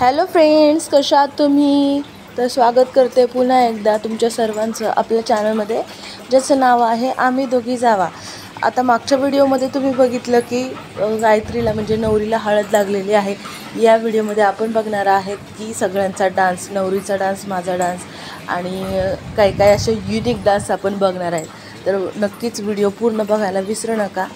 Hello friends, कशा आहात तुम्ही? तर स्वागत करते पुन्हा एकदा तुमच्या सर्वांचं आपल्या चॅनलमध्ये, ज्याचं नाव आहे आम्ही दोघी जावा. आता मागच्या व्हिडिओमध्ये तुम्ही बघितलं की गायत्रीला म्हणजे नवरीला हळद लागलेली आहे. या व्हिडिओमध्ये आपण बघणार आहेत की सगळ्यांचा डान्स, नवरीचा डान्स, माझा डान्स आणि काही काही असे युनिक डान्स आपण बघणार आहेत. तर नक्कीच व्हिडिओ पूर्ण बघायला विसरू नका.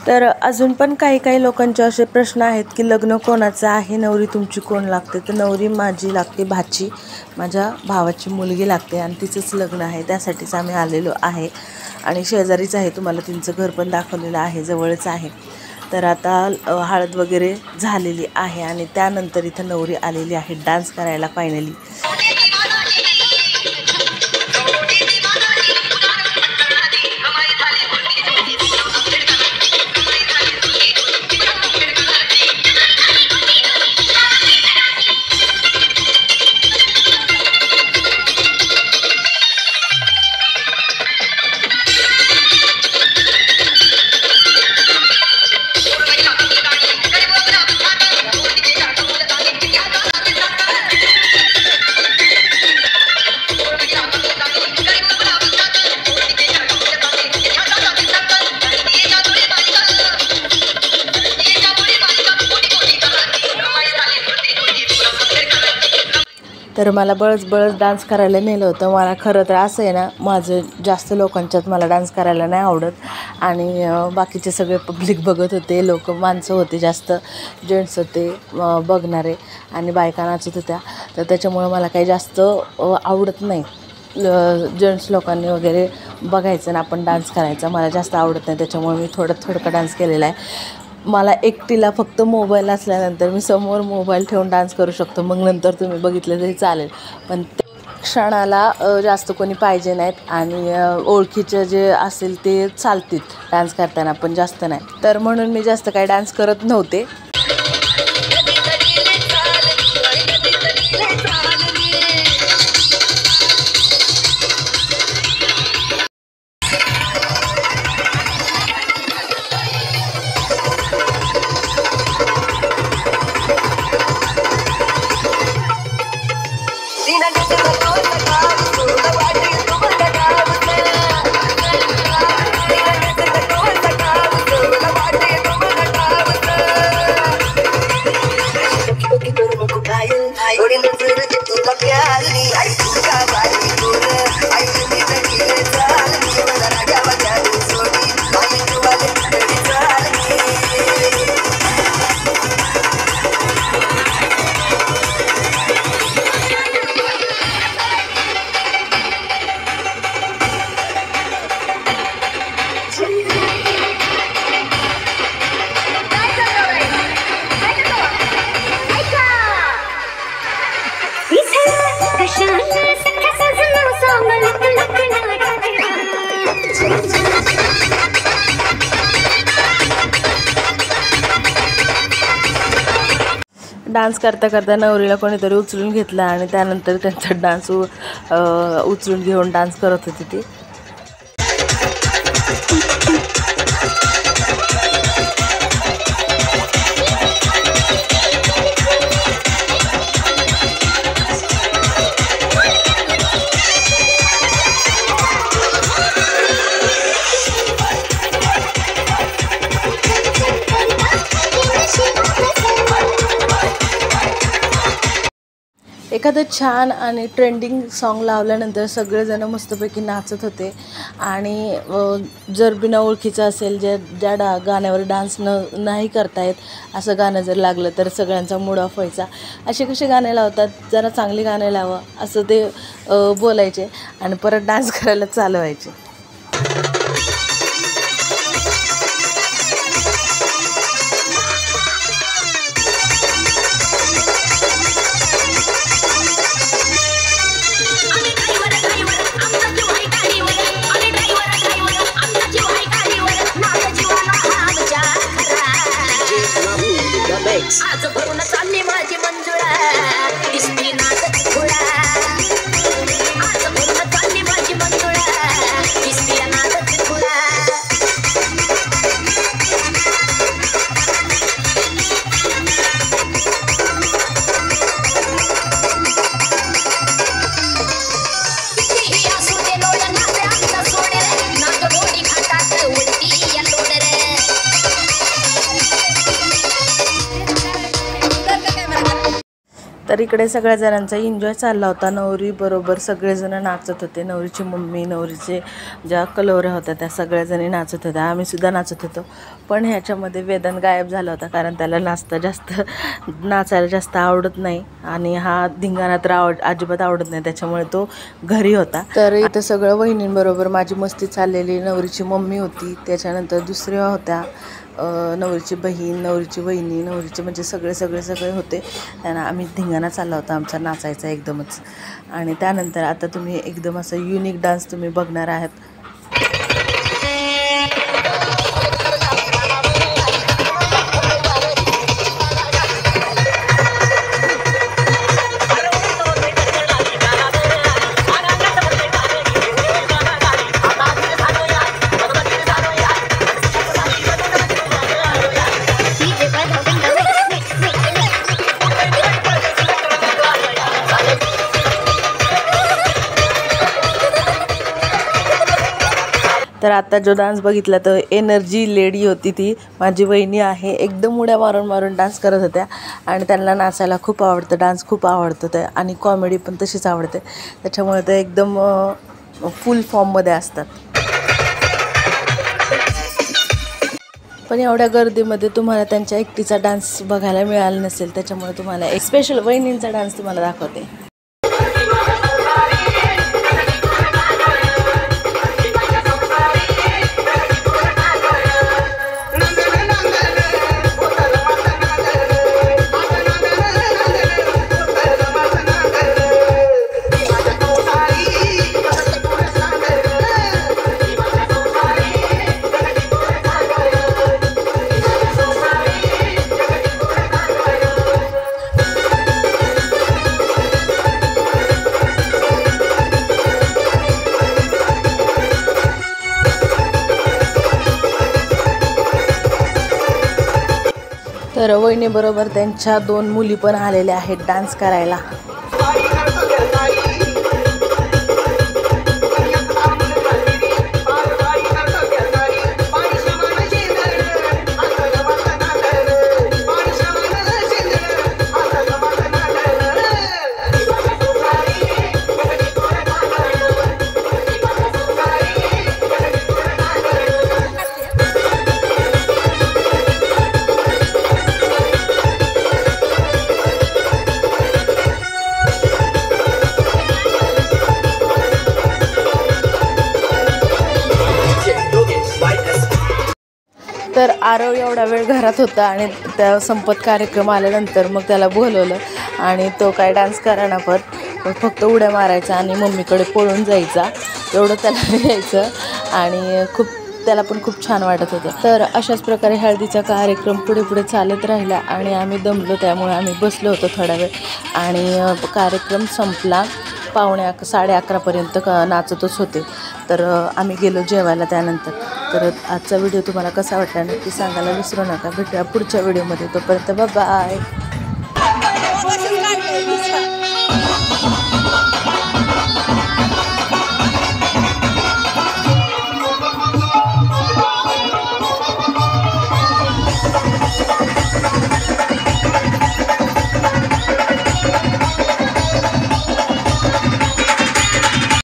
तर अजून पण काही लोकांचे असे प्रश्न आहेत की लग्न कोणाचं आहे, नवरी तुमची कोण लागते? तर नवरी माझी लागते भाची, माझ्या भावाची मुलगी लागते आणि तिचंच लग्न आहे. त्यासाठीच आम्ही आलेलो आहे आणि शेजारीच आहे, तुम्हाला तिचं घर पण दाखवलेलं आहे, जवळच आहे. तर आता हळद वगैरे झालेली आहे आणि त्यानंतर इथं नवरी आलेली आहे डान्स करायला फायनली. तर मला बळच डान्स करायला नेलं होतं. मला खरं तर असं आहे ना, माझं जास्त लोकांच्यात मला डान्स करायला नाही आवडत आणि बाकीचे सगळे पब्लिक बघत होते, लोक माणसं होते, जास्त जेंट्स होते बघणारे आणि बायका नाचत होत्या. तर त्याच्यामुळं मला काही जास्त आवडत नाही जेंट्स लोकांनी वगैरे बघायचं ना आपण डान्स करायचा, मला जास्त आवडत नाही. त्याच्यामुळे मी थोडका डान्स केलेला आहे. मला एकटीला फक्त मोबाईल असल्यानंतर मी समोर मोबाईल ठेवून डान्स करू शकतो, मग नंतर तुम्ही बघितलं तरी चालेल. पण क्षणाला जास्त कोणी पाहिजे नाहीत आणि ओळखीचे जे असेल ते चालतील डान्स करताना, पण जास्त नाही. तर म्हणून मी जास्त काही डान्स करत नव्हते. डान्स करता नवरीला कोणीतरी उचलून घेतला आणि त्यानंतर त्यांचा डान्स उचलून घेऊन डान्स करत होती ती. एखादं छान आणि ट्रेंडिंग सॉन्ग लावल्यानंतर सगळेजण मस्तपैकी नाचत होते. आणि जर बिना ओळखीचं असेल, ज्या गाण्यावर डान्स नाही करता येत असं गाणं जर लागलं तर सगळ्यांचा मूड ऑफ व्हायचा. असे कसे गाणे लावतात, जरा चांगली गाणे लावा असं ते बोलायचे आणि परत डान्स करायला चालू व्हायचे. आज भरून चालली माझी मंजुळा दिसती नाचत खुळा. आज भरून चालली माझी मंजुळा दिसती नाचत खुळा. कितीही असू दे लोड नाच आमचा सोड रे. नाच मोठी खातात उलटी या लोड रे. तर इकडे सगळ्या जणांचा एन्जॉय चालला होता. नवरी बरोबर सगळेजण नाचत होते. नवरीची मम्मी, नवरीचे ज्या कलोऱ्या होत्या त्या सगळ्याजणी नाचत होत्या. आम्हीसुद्धा नाचत होतो. पण ह्याच्यामध्ये वेदन गायब झाला होता, कारण त्याला नाचायला जास्त आवडत नाही आणि हा धिंगाणा तर अजिबात आवडत नाही, त्याच्यामुळे तो घरी होता. तर इथं सगळं वहिनींबरोबर माझी मस्ती चाललेली. नवरीची मम्मी होती, त्याच्यानंतर दुसऱ्या होत्या नवरीची बहीण, नवरीची वहिनी, नवरीचे म्हणजे सगळे होते. त्यांना आम्ही धिंगाणा चालला होता आमचा नाचायचा एकदमच. आणि त्यानंतर आता तुम्ही एकदम असं युनिक डान्स तुम्ही बघणार आहात. तर आता जो डान्स बघितला तर एनर्जी लेडी होती, ती माझी वहिनी आहे. एकदम उड्या मारून डान्स करत होत्या आणि त्यांना नाचायला खूप आवडतं, डान्स खूप आवडतं ते, आणि कॉमेडी पण तशीच आवडते. त्याच्यामुळे ते एकदम फुल फॉर्ममध्ये असतात. पण एवढ्या गर्दीमध्ये तुम्हाला त्यांच्या एकटीचा डान्स बघायला मिळाला नसेल, त्याच्यामुळे तुम्हाला एक स्पेशल वहिनींचा डान्स तुम्हाला दाखवते. तर वहिनीबरोबर त्यांच्या 2 मुली पण आलेल्या आहेत डान्स करायला. तर आरव एवढा वेळ घरात होता आणि त्या संपत कार्यक्रम आल्यानंतर मग त्याला बोलवलं आणि तो काय डान्स कराना, पण फक्त उड्या मारायचा आणि मम्मीकडे पळून जायचा, एवढं त्याला यायचं. आणि त्याला पण खूप छान वाटत होतं. तर अशाच प्रकारे हळदीचा कार्यक्रम पुढे चालत राहिला आणि आम्ही दमलो, त्यामुळे आम्ही बसलो होतो थोडा वेळ आणि कार्यक्रम संपला. 11:30पर्यंत नाचतच होते. तर आम्ही गेलो जेवायला त्यानंतर. तर आजचा व्हिडिओ तुम्हाला कसा वाटला नक्की सांगायला विसरू नका. भेटूया पुढच्या व्हिडिओमध्ये. तोपर्यंत बाय.